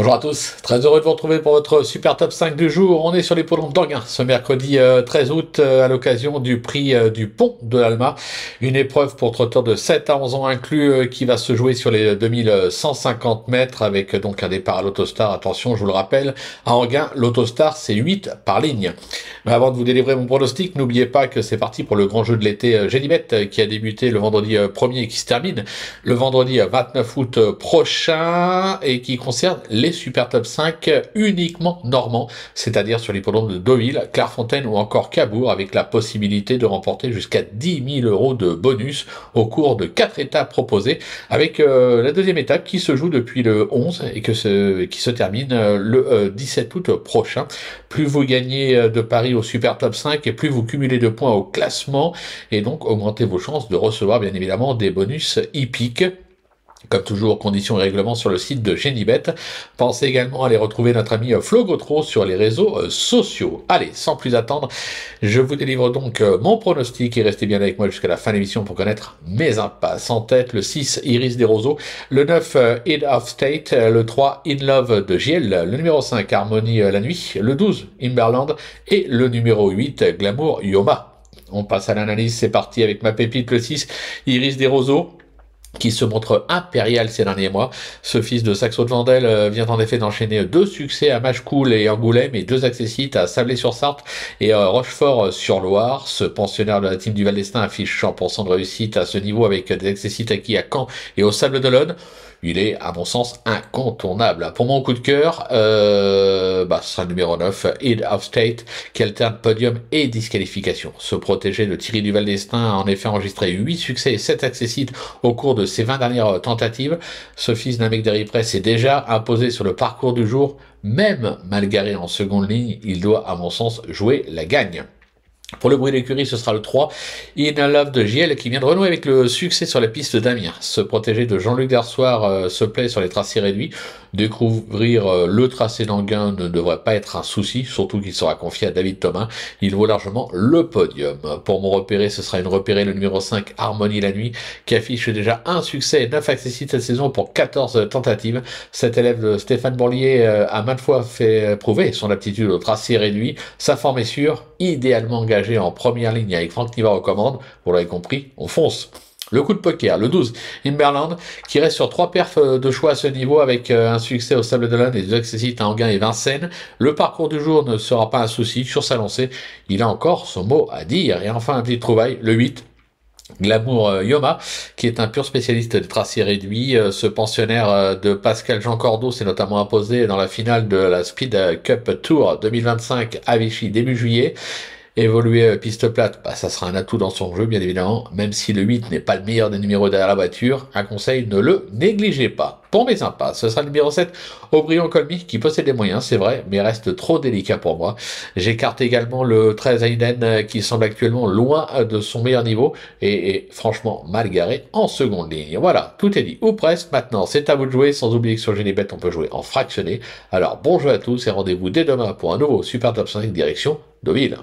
Bonjour à tous, très heureux de vous retrouver pour votre super top 5 du jour. On est sur les l'hippodrome d'Anguin ce mercredi 13 août à l'occasion du prix du pont de l'Alma. Une épreuve pour trotteurs de 7 à 11 ans inclus qui va se jouer sur les 2150 mètres avec donc un départ à l'autostar. Attention, je vous le rappelle, à Anguin, l'autostar c'est 8 par ligne. Mais avant de vous délivrer mon pronostic, n'oubliez pas que c'est parti pour le grand jeu de l'été Génibet qui a débuté le vendredi 1er et qui se termine le vendredi 29 août prochain et qui concerne les super top 5 uniquement normands, c'est-à-dire sur l'hippodrome de Deauville, Clairefontaine ou encore Cabourg, avec la possibilité de remporter jusqu'à 10 000 € de bonus au cours de 4 étapes proposées, avec la deuxième étape qui se joue depuis le 11 et qui se termine le 17 août prochain. Plus vous gagnez de paris au super top 5 et plus vous cumulez de points au classement et donc augmentez vos chances de recevoir bien évidemment des bonus hippiques. Comme toujours, conditions et règlements sur le site de Génibet. Pensez également à aller retrouver notre ami Flo Gautreau sur les réseaux sociaux. Allez, sans plus attendre, je vous délivre donc mon pronostic et restez bien avec moi jusqu'à la fin de l'émission pour connaître mes impasses. En tête, le 6, Iris des Roseaux, le 9, Head of State, le 3, In Love de Giel, le numéro 5, Harmonie la nuit, le 12, Imberland et le numéro 8, Glamour Yoma. On passe à l'analyse, c'est parti avec ma pépite, le 6, Iris des Roseaux, qui se montre impérial ces derniers mois. Ce fils de Saxo de Vendel vient en effet d'enchaîner 2 succès à Machecoul et Angoulême et 2 accessites à Sablé-sur-Sarthe et Rochefort-sur-Loire. Ce pensionnaire de la team du Val d'Estaing affiche 100% de réussite à ce niveau avec des accessites acquis à Caen et au Sable d'Olonne. Il est, à mon sens, incontournable. Pour mon coup de cœur, ce sera le numéro 9, Head of State, qui alterne podium et disqualification. Ce protégé de Thierry Duval d'Estaing a en effet enregistré 8 succès et 7 accessites au cours de ses 20 dernières tentatives. Ce fils d'un mec d'Hériprès s'est déjà imposé sur le parcours du jour. Même mal garé en seconde ligne, il doit, à mon sens, jouer la gagne. Pour le bruit d'écurie, ce sera le 3, In Love de JL, qui vient de renouer avec le succès sur la piste d'Amiens. Ce protégé de Jean-Luc Dersoir se plaît sur les tracés réduits. Découvrir le tracé d'Anguin ne devrait pas être un souci, surtout qu'il sera confié à David Thomas. Il vaut largement le podium. Pour mon repéré, ce sera une repérée, le numéro 5, Harmonie la nuit, qui affiche déjà un succès et 9 accessites cette saison pour 14 tentatives. Cet élève de Stéphane Bourlier a maintes fois fait prouver son aptitude au tracé réduit. Sa forme est sûre, idéalement engagée en première ligne avec Franck Niva aux commandes. Vous l'avez compris, on fonce. Le coup de poker, le 12, Imberland, qui reste sur 3 perfs de choix à ce niveau avec un succès au Sable d'Olonne et 2 accessites à Anguin et Vincennes. Le parcours du jour ne sera pas un souci sur sa lancée. Il a encore son mot à dire. Et enfin, un petit trouvaille, le 8, Glamour Yoma, qui est un pur spécialiste des tracés réduits. Ce pensionnaire de Pascal Jean Cordeau s'est notamment imposé dans la finale de la Speed Cup Tour 2025 à Vichy début juillet. Évoluer piste plate, ça sera un atout dans son jeu, bien évidemment, même si le 8 n'est pas le meilleur des numéros derrière la voiture. Un conseil, ne le négligez pas. Pour mes sympas, ce sera le numéro 7, Aubryon Colmy, qui possède des moyens, c'est vrai, mais reste trop délicat pour moi. J'écarte également le 13 Hayden, qui semble actuellement loin de son meilleur niveau, et est franchement mal garé en seconde ligne. Voilà, tout est dit, ou presque. Maintenant, c'est à vous de jouer, sans oublier que sur Génibet, on peut jouer en fractionné. Alors, bon jeu à tous, et rendez-vous dès demain pour un nouveau Super Top 5 direction Deauville.